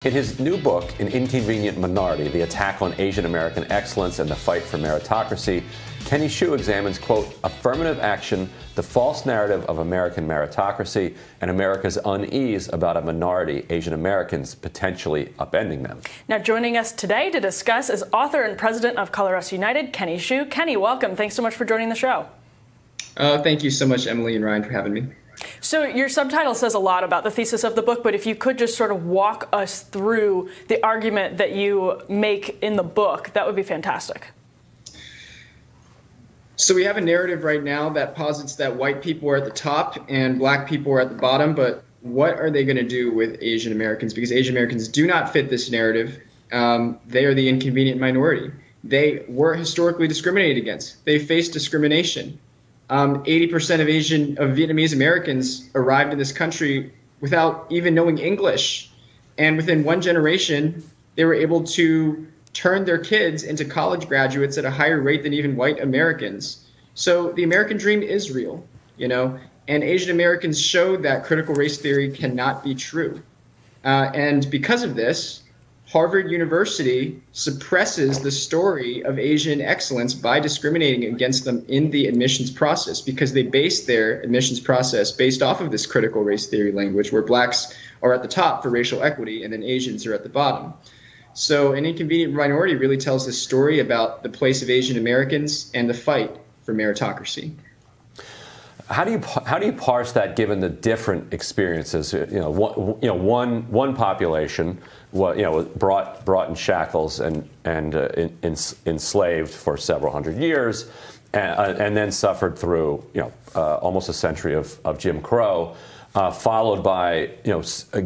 In his new book, An Inconvenient Minority, The Attack on Asian American Excellence and the Fight for Meritocracy, Kenny Xu examines, quote, affirmative action, the false narrative of American meritocracy, and America's unease about a minority, Asian Americans, potentially upending them. Now, joining us today to discuss is author and president of Color Us United, Kenny Xu. Kenny, welcome. Thanks so much for joining the show. Thank you so much, Emily and Ryan, for having me. So your subtitle says a lot about the thesis of the book, but if you could just sort of walk us through the argument that you make in the book, that would be fantastic. So we have a narrative right now that posits that white people are at the top and black people are at the bottom, but what are they going to do with Asian Americans? Because Asian Americans do not fit this narrative. They are the inconvenient minority. They were historically discriminated against. They face discrimination. 80% of Vietnamese Americans arrived in this country without even knowing English. And within one generation, they were able to turn their kids into college graduates at a higher rate than even white Americans. So the American dream is real, and Asian Americans showed that critical race theory cannot be true. And because of this, Harvard University suppresses the story of Asian excellence by discriminating against them in the admissions process, because they base their admissions process based off of this critical race theory language, where blacks are at the top for racial equity and then Asians are at the bottom. So An Inconvenient Minority really tells this story about the place of Asian Americans and the fight for meritocracy. How do you parse that, given the different experiences? One population, brought in shackles and enslaved for several hundred years, and then suffered through almost a century of Jim Crow, followed by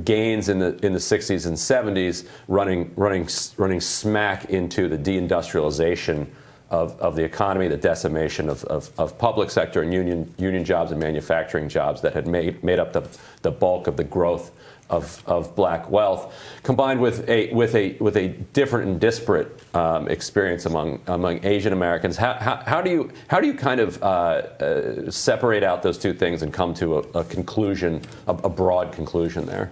gains in the 60s and 70s, running smack into the deindustrialization of the economy, the decimation of public sector and union jobs and manufacturing jobs that had made up the bulk of the growth of black wealth, combined with a different and disparate experience among Asian Americans. How do you kind of separate out those two things and come to a conclusion, a broad conclusion there?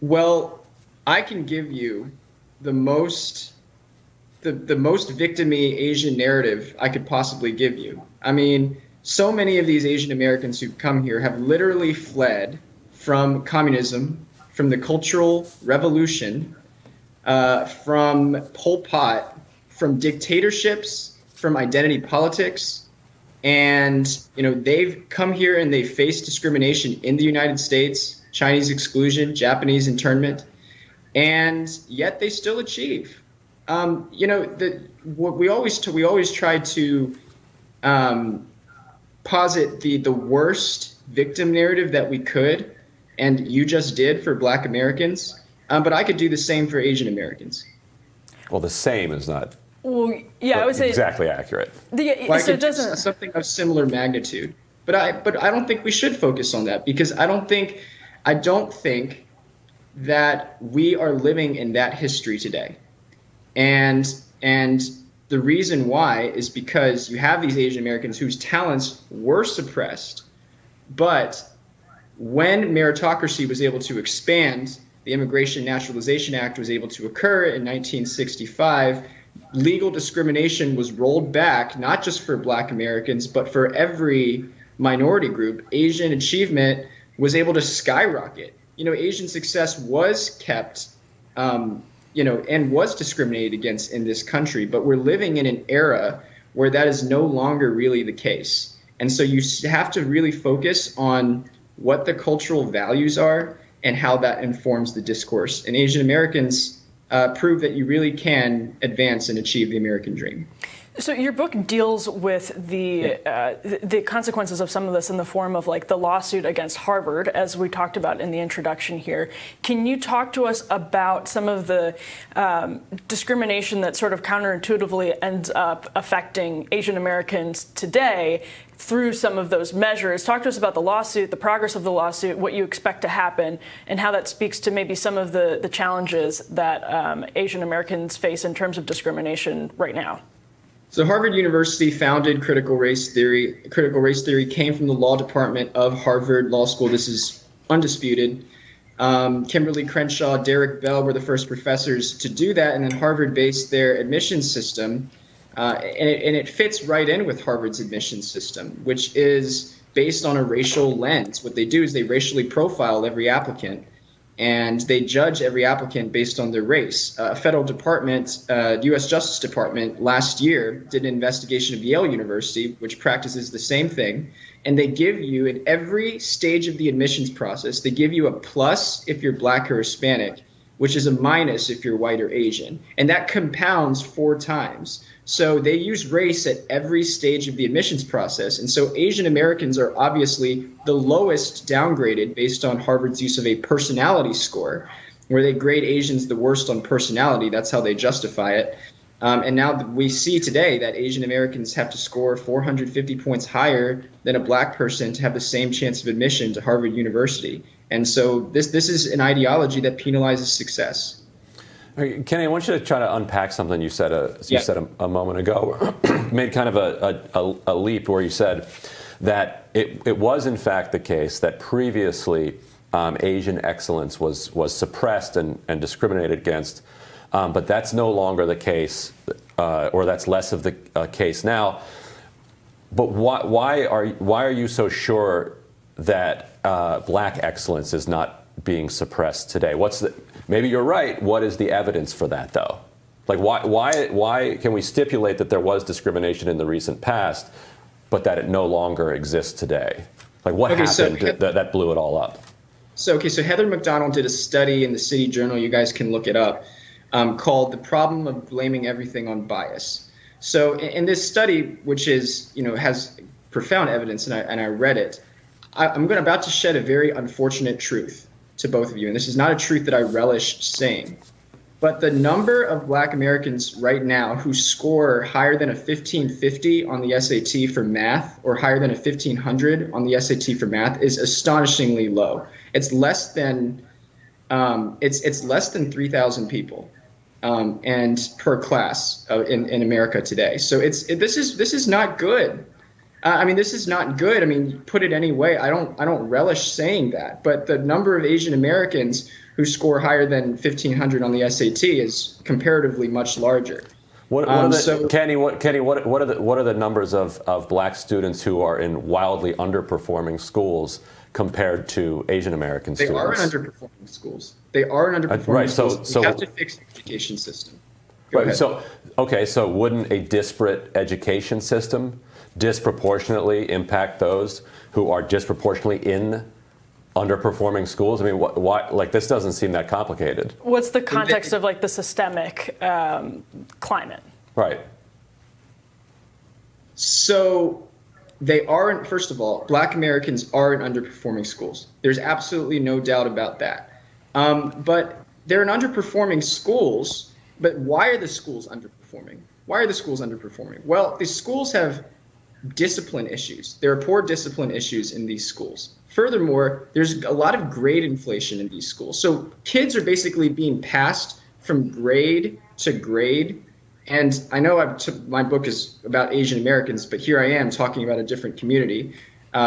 Well, I can give you the most victim-y Asian narrative I could possibly give you. I mean, so many of these Asian Americans who've come here have literally fled from communism, from the Cultural Revolution, from Pol Pot, from dictatorships, from identity politics. And, they've come here and they faced discrimination in the United States, Chinese exclusion, Japanese internment, and yet they still achieve. We always try to posit the worst victim narrative that we could, and you just did for Black Americans. But I could do the same for Asian Americans. Well, the same is not. Well, yeah, I would say exactly accurate. Well, so it doesn't something of similar magnitude. But I don't think we should focus on that, because I don't think that we are living in that history today. And the reason why is because you have these Asian Americans whose talents were suppressed, but when meritocracy was able to expand, the Immigration Naturalization Act was able to occur in 1965, legal discrimination was rolled back, not just for Black Americans, but for every minority group. Asian achievement was able to skyrocket. Asian success was kept, and was discriminated against in this country. But we're living in an era where that is no longer really the case. And so you have to really focus on what the cultural values are and how that informs the discourse. And Asian Americans prove that you really can advance and achieve the American dream. So your book deals with the consequences of some of this in the form of the lawsuit against Harvard, as we talked about in the introduction here. Can you talk to us about some of the discrimination that sort of counterintuitively ends up affecting Asian Americans today through some of those measures? Talk to us about the lawsuit, the progress of the lawsuit, what you expect to happen, and how that speaks to maybe some of the challenges that Asian Americans face in terms of discrimination right now. So Harvard University founded critical race theory. Critical race theory came from the law department of Harvard Law School. This is undisputed. Kimberly Crenshaw, Derek Bell were the first professors to do that, and then Harvard based their admissions system, and it fits right in with Harvard's admissions system, which is based on a racial lens. What they do is they racially profile every applicant, and they judge every applicant based on their race. A federal department, U.S. Justice Department, last year did an investigation of Yale University, which practices the same thing. And they give you, at every stage of the admissions process, they give you a plus if you're Black or Hispanic, which is a minus if you're white or Asian. And that compounds 4 times. So they use race at every stage of the admissions process. And so Asian Americans are obviously the lowest downgraded based on Harvard's use of a personality score, where they grade Asians the worst on personality. That's how they justify it. And now we see today that Asian Americans have to score 450 points higher than a Black person to have the same chance of admission to Harvard University. And so this is an ideology that penalizes success. Kenny, I want you to try to unpack something you said a moment ago. Made kind of a leap where you said that it was in fact the case that previously Asian excellence was suppressed and discriminated against. But that's no longer the case, or that's less of the case now. But why are you so sure that Black excellence is not being suppressed today? Maybe you're right. What is the evidence for that, though? Like, why can we stipulate that there was discrimination in the recent past, but that it no longer exists today? Like, what happened that blew it all up? So Heather McDonald did a study in the City Journal. You guys can look it up. Called "The Problem of Blaming Everything on Bias." So in this study, which is, has profound evidence, and I read it, I'm about to shed a very unfortunate truth to both of you, and this is not a truth that I relish saying, but the number of Black Americans right now who score higher than a 1550 on the SAT for math, or higher than a 1500 on the SAT for math, is astonishingly low. It's less than it's less than 3,000 people. And per class in America today. So this is not good. This is not good. Put it any way. I don't relish saying that. But the number of Asian Americans who score higher than 1,500 on the SAT is comparatively much larger. Kenny, what are the numbers of Black students who are in wildly underperforming schools compared to Asian American students? They are in underperforming schools. schools. We have to fix the education system. Go ahead. So wouldn't a disparate education system disproportionately impact those who are disproportionately in underperforming schools? Why? Like, this doesn't seem that complicated. What's the context of the systemic climate? Right. So they aren't. First of all, Black Americans are in underperforming schools. There's absolutely no doubt about that. But they're in underperforming schools. But why are the schools underperforming? Well, the schools have discipline issues. There are poor discipline issues in these schools. Furthermore, there's a lot of grade inflation in these schools. So kids are basically being passed from grade to grade. And I know my book is about Asian Americans, but here I am talking about a different community.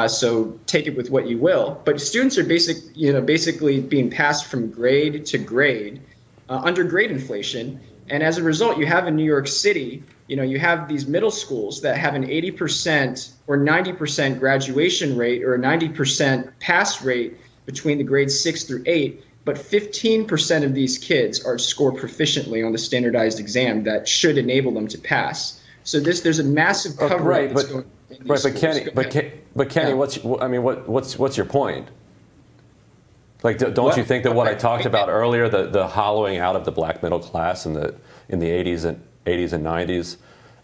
So take it with what you will. But students are basically being passed from grade to grade under grade inflation. And as a result, you have in New York City, you have these middle schools that have an 80% or 90% graduation rate or a 90% pass rate between the grades 6 through 8. But 15% of these kids score proficiently on the standardized exam that should enable them to pass. So there's a massive cover-up that's going on in these schools. But Kenny, what's your point? Like, don't you think that what I talked about earlier, the hollowing out of the Black middle class in the 80s and 90s,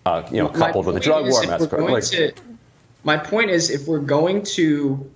coupled with the drug war massacre? My point is, if we're going to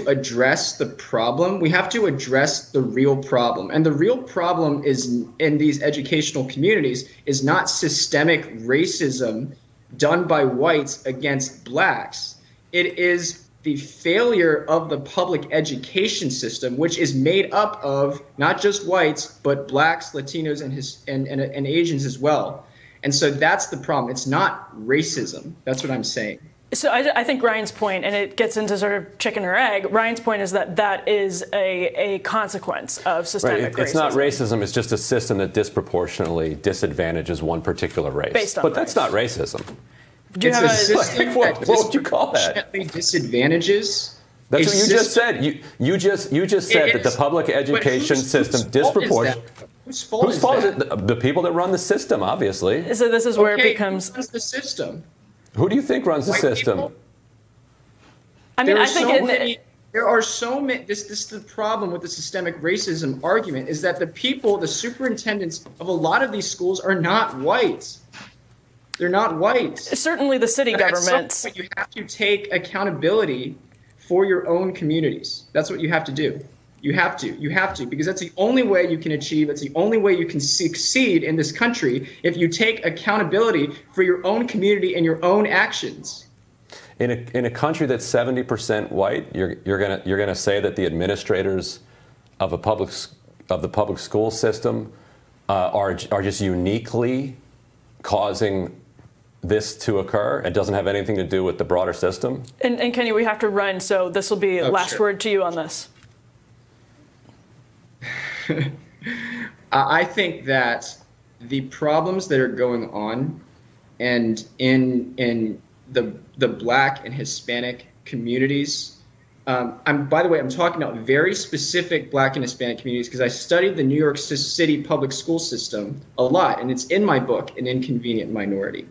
address the problem, we have to address the real problem. And the real problem is in these educational communities is not systemic racism done by whites against Blacks. It is the failure of the public education system, which is made up of not just whites, but Blacks, Latinos, and Asians as well. And so that's the problem. It's not racism. That's what I'm saying. So I think Ryan's point, and it gets into sort of chicken or egg, Ryan's point is that that is a consequence of systemic racism. It's not racism, it's just a system that disproportionately disadvantages one particular race. Based on but that's not racism. Do you have a system what that would you call that? disproportionately disadvantages. That's what you just said. You just said that the public education system disproportionately. Whose fault is that? The people that run the system, obviously. So this is where it becomes. Who runs the system? Who do you think runs the system? People? I mean, I think there are so many. This is the problem with the systemic racism argument, is that the people, the superintendents of a lot of these schools, are not white. They're not white. Certainly, the city governments. But you have to take accountability for your own communities. That's what you have to do. You have to, because that's the only way you can achieve, it's the only way you can succeed in this country, if you take accountability for your own community and your own actions. In a country that's 70% white, you're gonna say that the administrators of the public school system are just uniquely causing this to occur? It doesn't have anything to do with the broader system? And Kenny, we have to run, so this will be last word to you on this. I think that the problems that are going on and in the Black and Hispanic communities, by the way, I'm talking about very specific Black and Hispanic communities because I studied the New York City public school system a lot, and it's in my book, An Inconvenient Minority.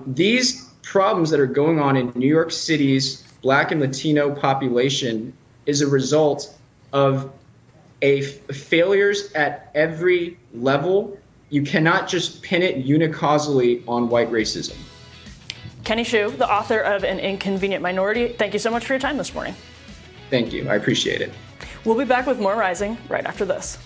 These problems that are going on in New York City's Black and Latino population is a result of failures at every level. You cannot just pin it unicausally on white racism. Kenny Xu, the author of An Inconvenient Minority, thank you so much for your time this morning. Thank you. I appreciate it. We'll be back with more Rising right after this.